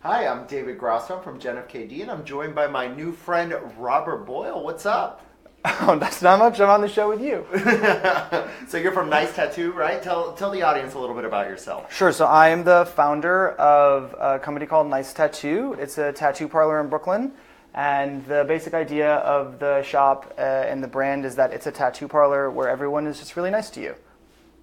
Hi, I'm David Grosso from Gen FKD, and I'm joined by my new friend Robert Boyle. What's up? Oh, that's not much. I'm on the show with you. So you're from Nice Tattoo, right? Tell the audience a little bit about yourself. Sure. So I am the founder of a company called Nice Tattoo. It's a tattoo parlor in Brooklyn. And the basic idea of the shop and the brand is that it's a tattoo parlor where everyone is just really nice to you.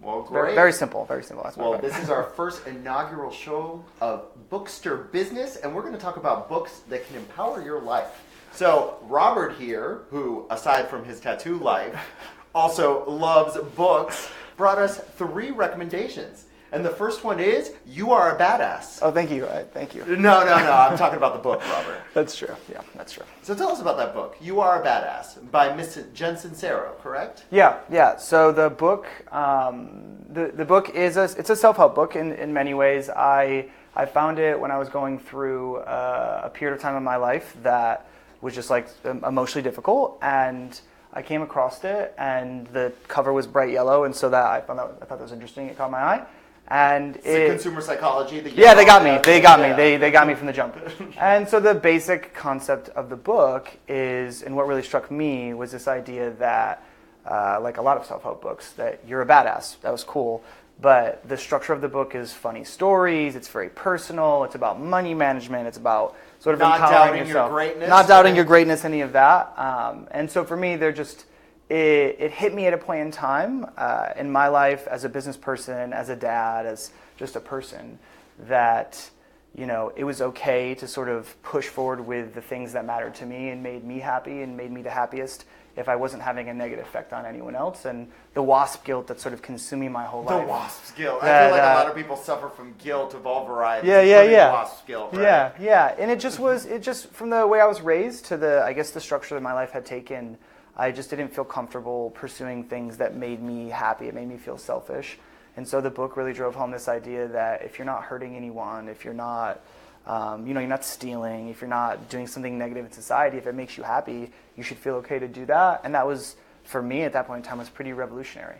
Well, great. Very simple. Very simple. That's well, this is our first inaugural show of Bookstr Business, and we're going to talk about books that can empower your life. So Robert here, who, aside from his tattoo life, also loves books, brought us 3 recommendations. And the first one is, You Are a Badass. Oh, thank you. Thank you. No. I'm talking about the book, Robert. That's true. Yeah, that's true. So tell us about that book, You Are a Badass, by Miss Jen Sincero, correct? Yeah. So the book, the book is it's a self-help book in many ways. I found it when I was going through a period of time in my life that was just like emotionally difficult, and I came across it, and the cover was bright yellow, and so I thought that was interesting. It caught my eye, and it's consumer psychology. They got me. They got me from the jump. And so the basic concept of the book is, and what really struck me was this idea that, like a lot of self-help books, that you're a badass. That was cool. But the structure of the book is funny stories. It's very personal. It's about money management. It's about sort of empowering yourself. Not doubting your greatness, any of that. And so for me, it hit me at a point in time in my life as a business person, as a dad, as just a person, that it was okay to sort of push forward with the things that mattered to me and made me happy and made me the happiest if I wasn't having a negative effect on anyone else. And the WASP guilt that's sort of consuming my whole life. The WASP guilt. I feel like a lot of people suffer from guilt of all varieties. Yeah. WASP guilt, right? Yeah. And it just from the way I was raised to the structure that my life had taken, I just didn't feel comfortable pursuing things that made me happy. It made me feel selfish. And so the book really drove home this idea that if you're not hurting anyone, if you're not you're not stealing, if you're not doing something negative in society, if it makes you happy, you should feel okay to do that. And that was, for me at that point in time, was pretty revolutionary.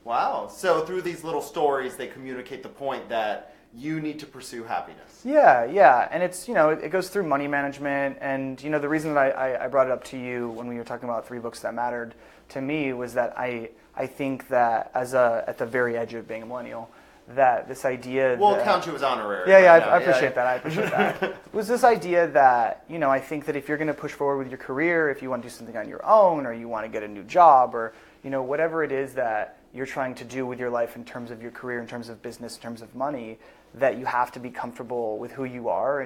Wow. So through these little stories, they communicate the point that you need to pursue happiness. Yeah. And it's, it goes through money management. And, the reason that I brought it up to you when we were talking about 3 books that mattered to me was that I think that at the very edge of being a millennial, that this idea we'll count you as honorary. Yeah, I appreciate that. I appreciate that. It was this idea that, I think that if you're going to push forward with your career, if you want to do something on your own, or you want to get a new job, or, whatever it is that you're trying to do with your life in terms of your career, in terms of business, in terms of money, that you have to be comfortable with who you are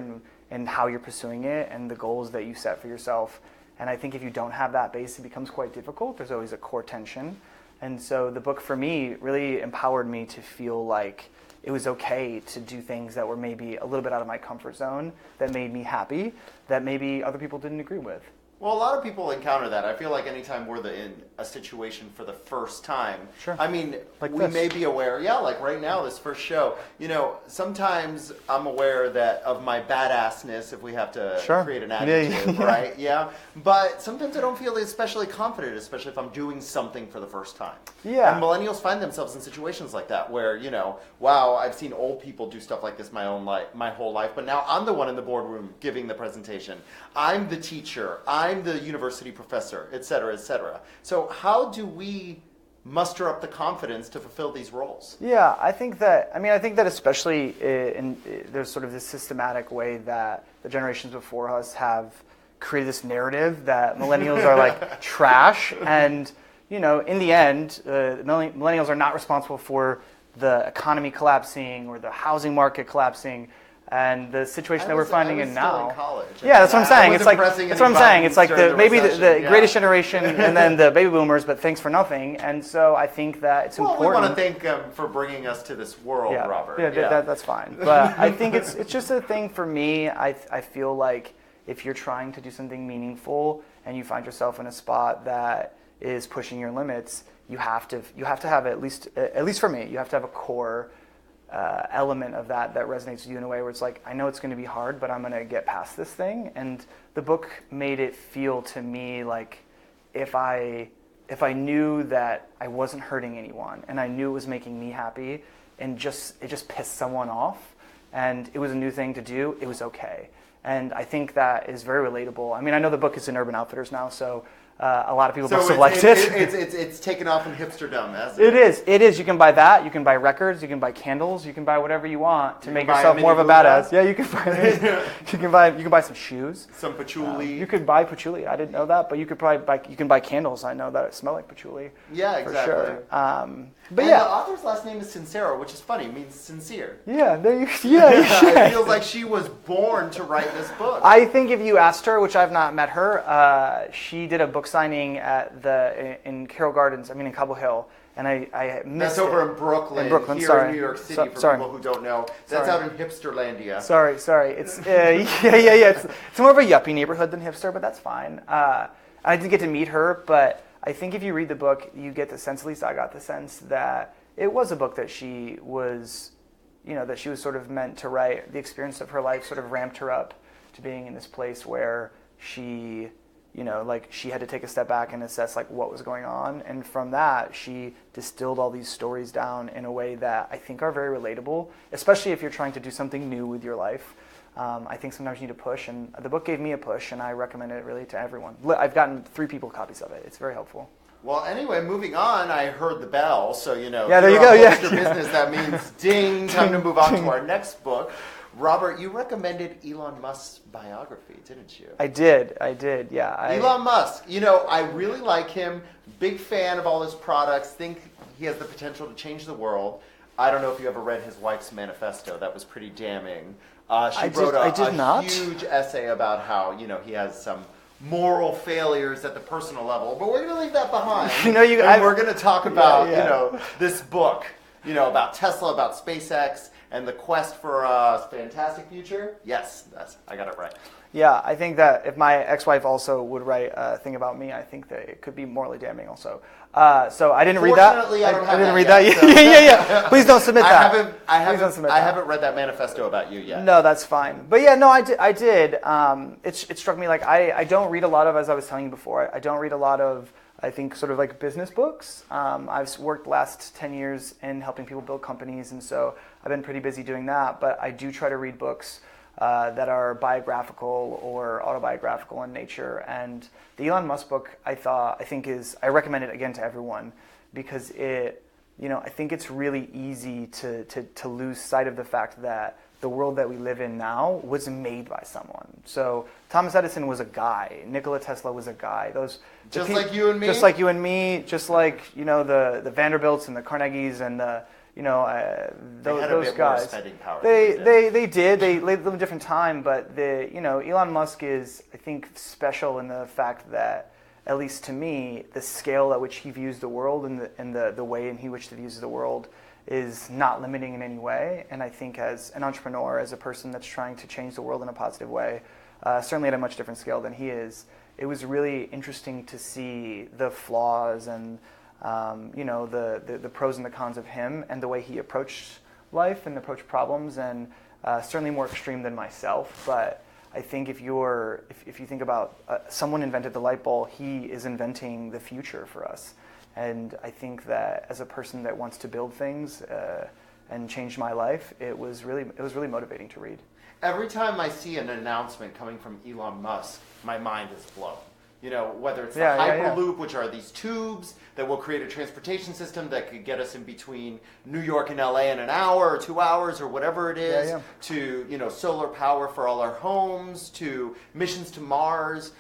and how you're pursuing it and the goals that you set for yourself. And I think if you don't have that base, it becomes quite difficult. There's always a core tension. And so the book for me really empowered me to feel like it was okay to do things that were maybe a little bit out of my comfort zone, that made me happy, that maybe other people didn't agree with. Well, a lot of people encounter that. I feel like anytime we're in a situation for the first time, sure. I mean, like we this. may be aware, like right now, this first show, sometimes I'm aware of my badassness, if we have to create an adjective, right? Yeah. But sometimes I don't feel especially confident, especially if I'm doing something for the first time. Yeah. And millennials find themselves in situations like that where, wow, I've seen old people do stuff like this my whole life, but now I'm the one in the boardroom giving the presentation. I'm the teacher. I'm the university professor, et cetera, et cetera. So how do we muster up the confidence to fulfill these roles? Yeah, I think that especially there's sort of this systematic way that the generations before us have created this narrative that millennials are like trash. And, in the end, millennials are not responsible for the economy collapsing or the housing market collapsing. And the situation that we're finding in now. In college. Yeah, that's what I'm saying. It's like the greatest generation and then the baby boomers, but thanks for nothing. And so I think that it's important. We want to thank for bringing us to this world, Robert. Yeah, that's fine. But I think it's just a thing for me. I feel like if you're trying to do something meaningful and you find yourself in a spot that is pushing your limits, you have to have at least for me, you have to have a core element of that resonates with you in a way where it's like, I know it's going to be hard, but I'm going to get past this thing. And the book made it feel to me like if I knew that I wasn't hurting anyone and I knew it was making me happy and it just pissed someone off, and it was a new thing to do, it was okay. And I think that is very relatable. I mean, I know the book is in Urban Outfitters now, so a lot of people must have liked it. It's taken off in hipsterdom, hasn't it? It is. You can buy that. You can buy records. You can buy candles. You can buy whatever you want to make yourself more of a badass. Yeah, you can buy. You can buy some shoes. Some patchouli. You could buy patchouli. I didn't know that, but you could probably buy. You can buy candles. I know that it smell like patchouli. Yeah, exactly. For sure. But and yeah, the author's last name is Sincero, which is funny. It means sincere. Yeah, yeah. It feels like she was born to write this book. I think if you asked her, which I've not met her, she did a book signing in Carroll Gardens. I mean, in Cobble Hill, and I missed That's over in Brooklyn. Here sorry. in New York City. For people who don't know, that's out in Hipsterlandia. Sorry. It's yeah. It's more of a yuppie neighborhood than hipster, but that's fine. I didn't get to meet her, but I think if you read the book, you get the sense, at least I got the sense, that it was a book that she was, that she was sort of meant to write. The experience of her life sort of ramped her up to being in this place where she, she had to take a step back and assess what was going on. And from that, she distilled all these stories down in a way that I think are very relatable, especially if you're trying to do something new with your life. I think sometimes you need a push, and the book gave me a push, and I recommend it really to everyone. I've gotten 3 people copies of it. It's very helpful. Well, anyway, moving on, I heard the bell, so, Yeah, there you go, yeah. Business, that means ding, time to move on to our next book. Robert, you recommended Elon Musk's biography, didn't you? I did, yeah. Elon Musk, I really like him, big fan of all his products, think he has the potential to change the world. I don't know if you ever read his wife's manifesto. That was pretty damning. She wrote a huge essay about how, he has some moral failures at the personal level, but we're going to leave that behind. We're going to talk about, this book, about Tesla, about SpaceX, and the quest for a fantastic future. Yes, I got it right. Yeah, I think that if my ex-wife also would write a thing about me, I think that it could be morally damning also. So I didn't read that. Fortunately, I don't have I didn't that read yet, that. So. Yeah. Please don't submit that. I haven't read that manifesto about you yet. No, that's fine. But yeah, no, I did. It struck me I don't read a lot of, as I was telling you before, I don't read a lot of, I think, sort of business books. I've worked the last 10 years in helping people build companies, and so I've been pretty busy doing that. But I do try to read books that are biographical or autobiographical in nature. And the Elon Musk book, I recommend it again to everyone because I think it's really easy to lose sight of the fact that the world that we live in now was made by someone. So Thomas Edison was a guy. Nikola Tesla was a guy. Just like you and me? Just like you and me. Just like, the Vanderbilts and the Carnegies and the, those guys. Power they did. They lived a different time, but Elon Musk is, I think, special in the fact that, at least to me, the scale at which he views the world and the way in which he views the world is not limiting in any way. And I think as an entrepreneur, as a person that's trying to change the world in a positive way, certainly at a much different scale than he is, it was really interesting to see the flaws and the pros and the cons of him and the way he approached life and approached problems, and certainly more extreme than myself. But I think if you think about someone invented the light bulb, he is inventing the future for us. And I think that as a person that wants to build things and change my life, it was really motivating to read. Every time I see an announcement coming from Elon Musk, my mind is blown. Whether it's the Hyperloop, which are these tubes that will create a transportation system that could get us in between New York and LA in an hour or 2 hours or whatever it is, to, solar power for all our homes, to missions to Mars,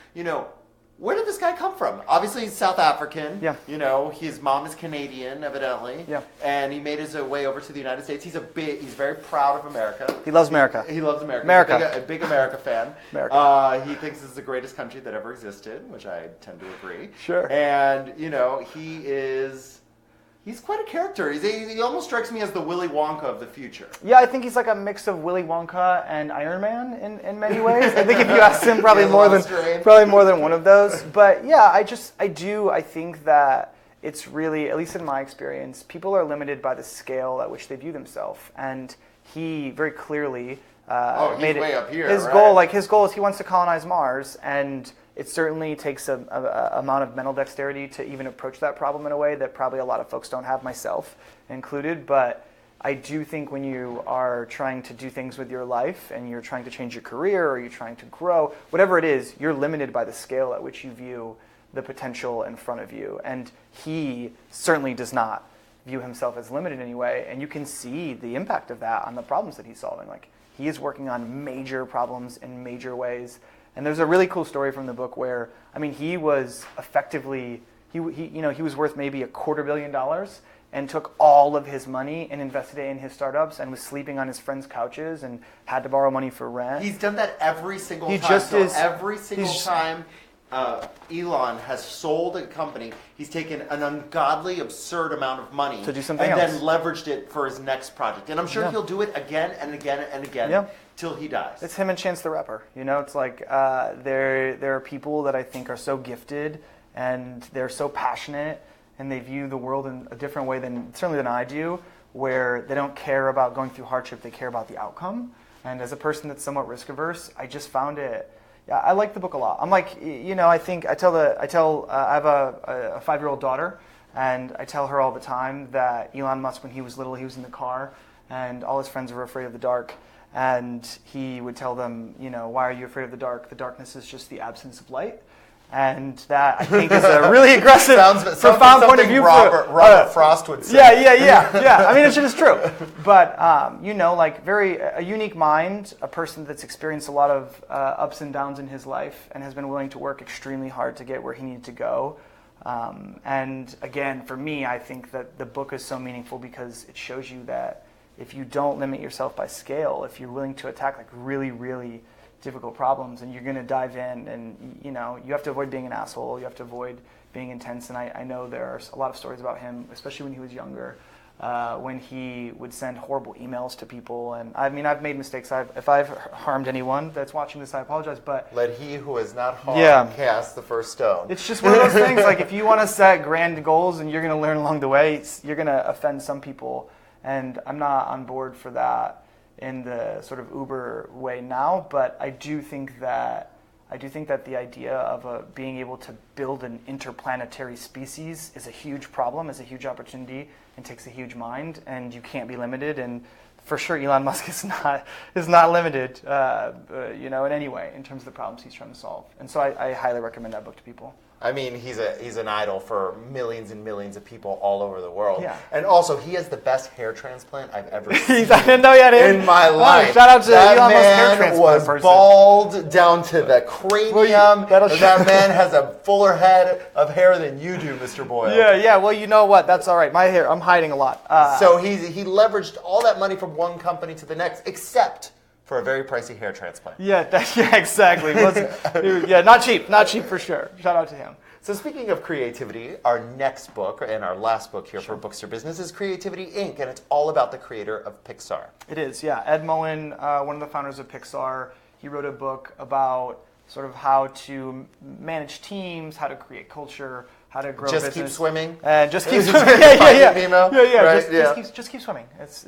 where did this guy come from? Obviously, he's South African. Yeah. His mom is Canadian, evidently. Yeah. And he made his way over to the United States. He's very proud of America. He loves America. He loves America. America. He's a big America fan. America. He thinks this is the greatest country that ever existed, which I tend to agree. Sure. And, he's quite a character. He almost strikes me as the Willy Wonka of the future. Yeah, I think he's like a mix of Willy Wonka and Iron Man in many ways. I think if you ask him, probably more than one of those. But yeah, I think that it's really, at least in my experience, people are limited by the scale at which they view themselves. And he very clearly made it way up here. His goal is he wants to colonize Mars, and it certainly takes an amount of mental dexterity to even approach that problem in a way that probably a lot of folks don't have, myself included. But I do think when you are trying to do things with your life and you're trying to change your career or you're trying to grow, whatever it is, you're limited by the scale at which you view the potential in front of you. And he certainly does not view himself as limited in any way. And you can see the impact of that on the problems that he's solving. Like, he is working on major problems in major ways. And there's a really cool story from the book where, I mean, he was effectively, he was worth maybe $250 million and took all of his money and invested it in his startups and was sleeping on his friends' couches and had to borrow money for rent. He's done that every single time. Every single time Elon has sold a company, he's taken an ungodly, absurd amount of money to do something and else. then leveraged it for his next project. And I'm sure he'll do it again and again and again till he dies. It's him and Chance the Rapper. It's like there are people that I think are so gifted and they're so passionate and they view the world in a different way certainly than I do, where they don't care about going through hardship, they care about the outcome. And as a person that's somewhat risk averse, I just found it. Yeah, I like the book a lot. I'm like, I think I have a 5-year-old daughter, and I tell her all the time that Elon Musk, when he was little, he was in the car, and all his friends were afraid of the dark, and he would tell them, why are you afraid of the dark? The darkness is just the absence of light. And that, I think, is a really aggressive, profound point of view. Robert Frost would say. Yeah. I mean, it's just true. But, a unique mind, a person that's experienced a lot of ups and downs in his life and has been willing to work extremely hard to get where he needed to go. And again, for me, I think that the book is so meaningful because it shows you that if you don't limit yourself by scale, if you're willing to attack like really, really difficult problems, and you're going to dive in, and you have to avoid being an asshole, you have to avoid being intense. And I know there are a lot of stories about him, especially when he was younger, when he would send horrible emails to people. And I mean, I've made mistakes. If I've harmed anyone that's watching this, I apologize. But let he who has not harmed cast the first stone. It's just one of those things. Like, if you want to set grand goals and you're going to learn along the way, you're going to offend some people, and I'm not on board for that in the sort of Uber way now. But I do think that the idea of being able to build an interplanetary species is a huge problem, is a huge opportunity, and takes a huge mind, and you can't be limited. And for sure, Elon Musk is not limited, in any way in terms of the problems he's trying to solve. And so I highly recommend that book to people. I mean, he's an idol for millions and millions of people all over the world. Yeah. And also, he has the best hair transplant I've ever seen I didn't know he had in my life. Shout out to Elon Musk hair man transplant was person. bald down to the cranium. That man has a fuller head of hair than you do, Mr. Boyle. Yeah. Well, you know what? That's all right. My hair, I'm hiding a lot. So he leveraged all that money from one company to the next, except for a very pricey hair transplant. Yeah, exactly. Not cheap for sure. Shout out to him. So speaking of creativity, our next book, and our last book here for Bookstr Business, is Creativity, Inc., and it's all about the creator of Pixar. It is, yeah. Ed Mullen, one of the founders of Pixar, he wrote a book about sort of how to manage teams, how to create culture, how to grow business. Just keep swimming. Just keep swimming. Yeah. Nemo. Right? Just keep swimming. That's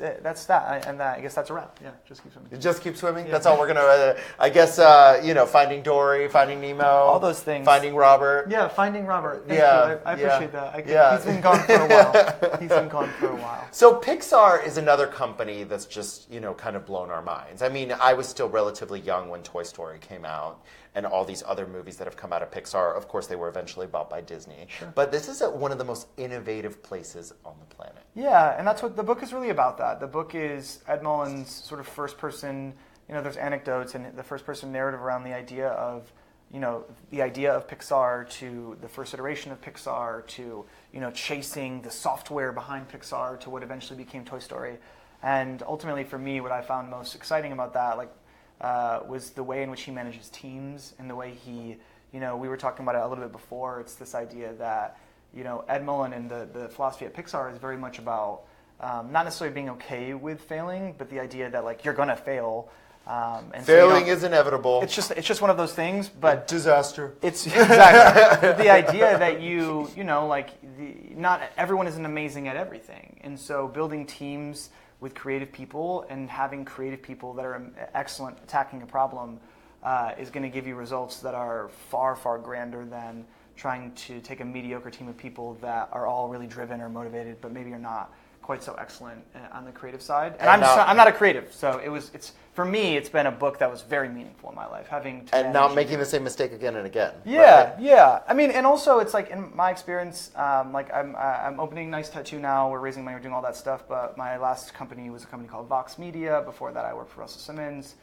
that, and I guess that's a wrap. Yeah, just keep swimming. Just keep swimming. Yeah. That's all we're gonna. I guess Finding Dory, Finding Nemo, all those things. Finding Robert. Yeah, Finding Robert. Thank you. I appreciate that. He's been gone for a while. So Pixar is another company that's just kind of blown our minds. I mean, I was still relatively young when Toy Story came out, and all these other movies that have come out of Pixar. Of course, they were eventually bought by Disney. Sure. But this is one of the most innovative places on the planet. Yeah, and that's what the book is really about. That the book is Ed Mullen's sort of first person. There's anecdotes and the first person narrative around the idea of Pixar, to the first iteration of Pixar, to chasing the software behind Pixar, to what eventually became Toy Story. And ultimately, for me, what I found most exciting about that, was the way in which he manages teams, and the way he, we were talking about it a little bit before. It's this idea that, Ed Mullen and the philosophy at Pixar is very much about not necessarily being okay with failing, but the idea that you're gonna fail. And failing is inevitable. It's just one of those things. But disaster. It's exactly the idea that not everyone is amazing at everything, and so building teams with creative people and having creative people that are excellent attacking a problem is going to give you results that are far, far grander than trying to take a mediocre team of people that are all really driven or motivated, but maybe are not quite so excellent on the creative side. And And I'm not a creative, so it's for me. It's been a book that was very meaningful in my life, having to And not making the same mistake again and again. Yeah, right? yeah. I mean, and also it's like in my experience, like I'm opening Nice Tattoo now. We're raising money, we're doing all that stuff. But my last company was a company called Vox Media. Before that, I worked for Russell Simmons.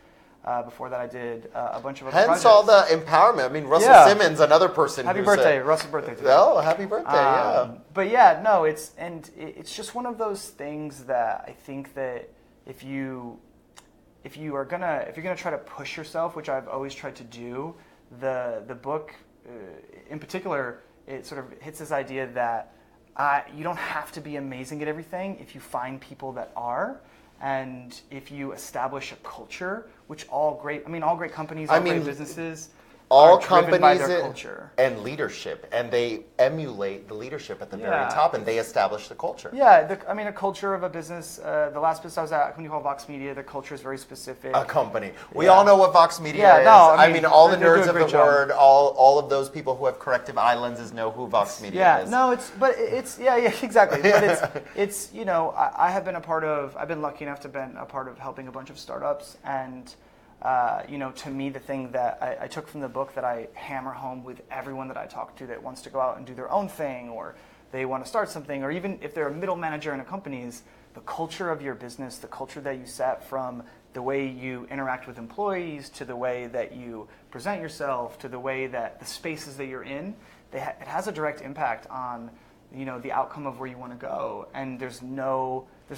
Before that, I did a bunch of other projects. Hence all the empowerment. I mean, Russell Simmons, another person. Happy birthday, Russell's birthday today. Oh, happy birthday! Yeah. But yeah, no, it's just one of those things that I think that if you're gonna try to push yourself, which I've always tried to do, the book in particular, it sort of hits this idea that you don't have to be amazing at everything if you find people that are. And if you establish a culture, which all great companies, great businesses, all are driven companies by their culture and leadership, and they emulate the leadership at the very top, and they establish the culture. Yeah, a culture of a business. The last business I was at, a company called Vox Media, the culture is very specific. A company. We all know what Vox Media is. No, I mean, all the they're nerds of the word, all of those people who have corrective eye lenses know who Vox Media is. No, exactly. But it's I've been lucky enough to been a part of helping a bunch of startups, and to me, the thing that I took from the book that I hammer home with everyone that I talk to that wants to go out and do their own thing, or they want to start something, or even if they're a middle manager in a company, is the culture of your business, the culture that you set, from the way you interact with employees to the way that you present yourself to the way that the spaces that you're in, it has a direct impact on the outcome of where you want to go. And there's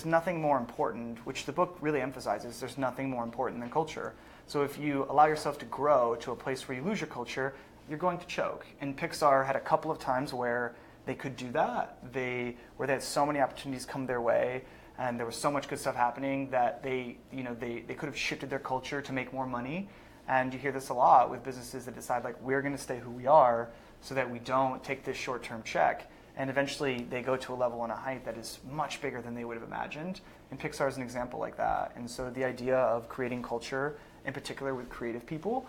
nothing more important, which the book really emphasizes. There's nothing more important than culture. So if you allow yourself to grow to a place where you lose your culture, you're going to choke. And Pixar had a couple of times where they could do that. Where they had so many opportunities come their way, and there was so much good stuff happening that they could have shifted their culture to make more money. And you hear this a lot with businesses that decide, like, we're going to stay who we are so that we don't take this short-term check. And eventually they go to a level and a height that is much bigger than they would have imagined. And Pixar is an example like that. And so the idea of creating culture, in particular with creative people,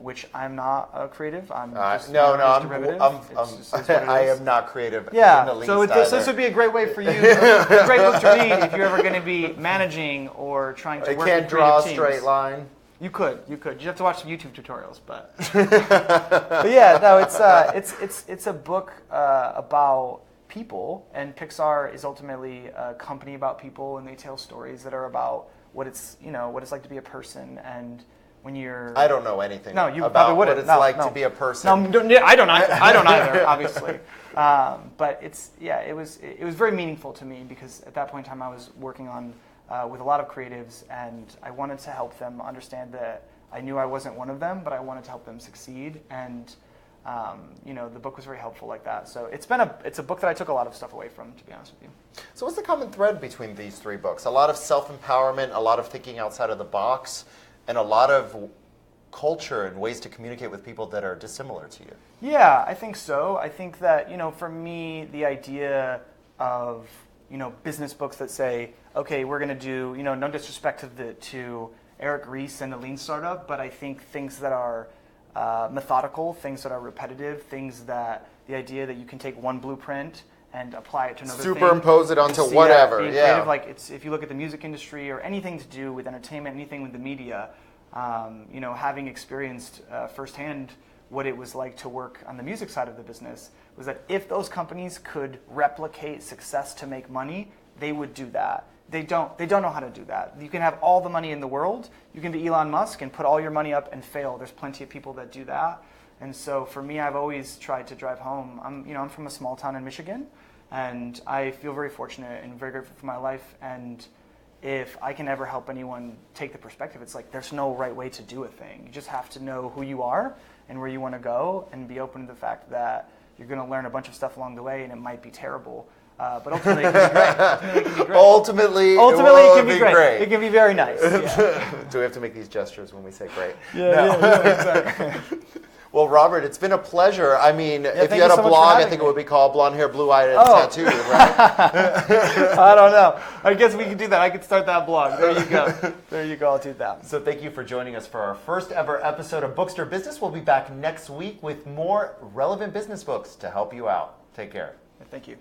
which I'm not a creative. I'm just derivative. I am not creative. Yeah. In the least So this would be a great way for you, a great book to read if you're ever going to be managing or trying to work with creative teams. I can't draw a straight line. You could. You have to watch some YouTube tutorials, but yeah, no, it's a book about people, and Pixar is ultimately a company about people, and they tell stories that are about what it's like to be a person. And when you're, I don't know anything. No, you about probably wouldn't. what it's like to be a person. No, I don't either, obviously. But it was very meaningful to me because at that point in time I was working on. With a lot of creatives, and I wanted to help them understand that I knew I wasn't one of them, but I wanted to help them succeed. And the book was very helpful like that. So it's a book that I took a lot of stuff away from, to be honest with you. So what's the common thread between these three books? A lot of self-empowerment, a lot of thinking outside of the box, and a lot of culture and ways to communicate with people that are dissimilar to you. Yeah, I think so. I think that for me, the idea of business books that say, okay, we're going to do, no disrespect to Eric Ries and the Lean Startup, but I think things that are methodical, things that are repetitive, things that the idea that you can take one blueprint and apply it to another superimpose it onto See whatever. Being creative, like if you look at the music industry or anything to do with entertainment, anything with the media, having experienced firsthand what it was like to work on the music side of the business, was that if those companies could replicate success to make money, they would do that. They don't know how to do that. You can have all the money in the world. You can be Elon Musk and put all your money up and fail. There's plenty of people that do that. And so for me, I've always tried to drive home. I'm from a small town in Michigan, and I feel very fortunate and very grateful for my life. And if I can ever help anyone take the perspective, it's like there's no right way to do a thing. You just have to know who you are and where you want to go, and be open to the fact that you're going to learn a bunch of stuff along the way, and it might be terrible. But ultimately, it can be great. Ultimately, it can be great. It can be very nice. Yeah. Do we have to make these gestures when we say great? Yeah, exactly. Well, Robert, it's been a pleasure. I mean, if you you had a so much for blog, I having think me. it would be called Blonde Hair, Blue Eyed, and Tattooed, right? I don't know. I guess we could do that. I could start that blog. There you go. There you go. I'll do that. So thank you for joining us for our first ever episode of Bookstr Business. We'll be back next week with more relevant business books to help you out. Take care. Thank you.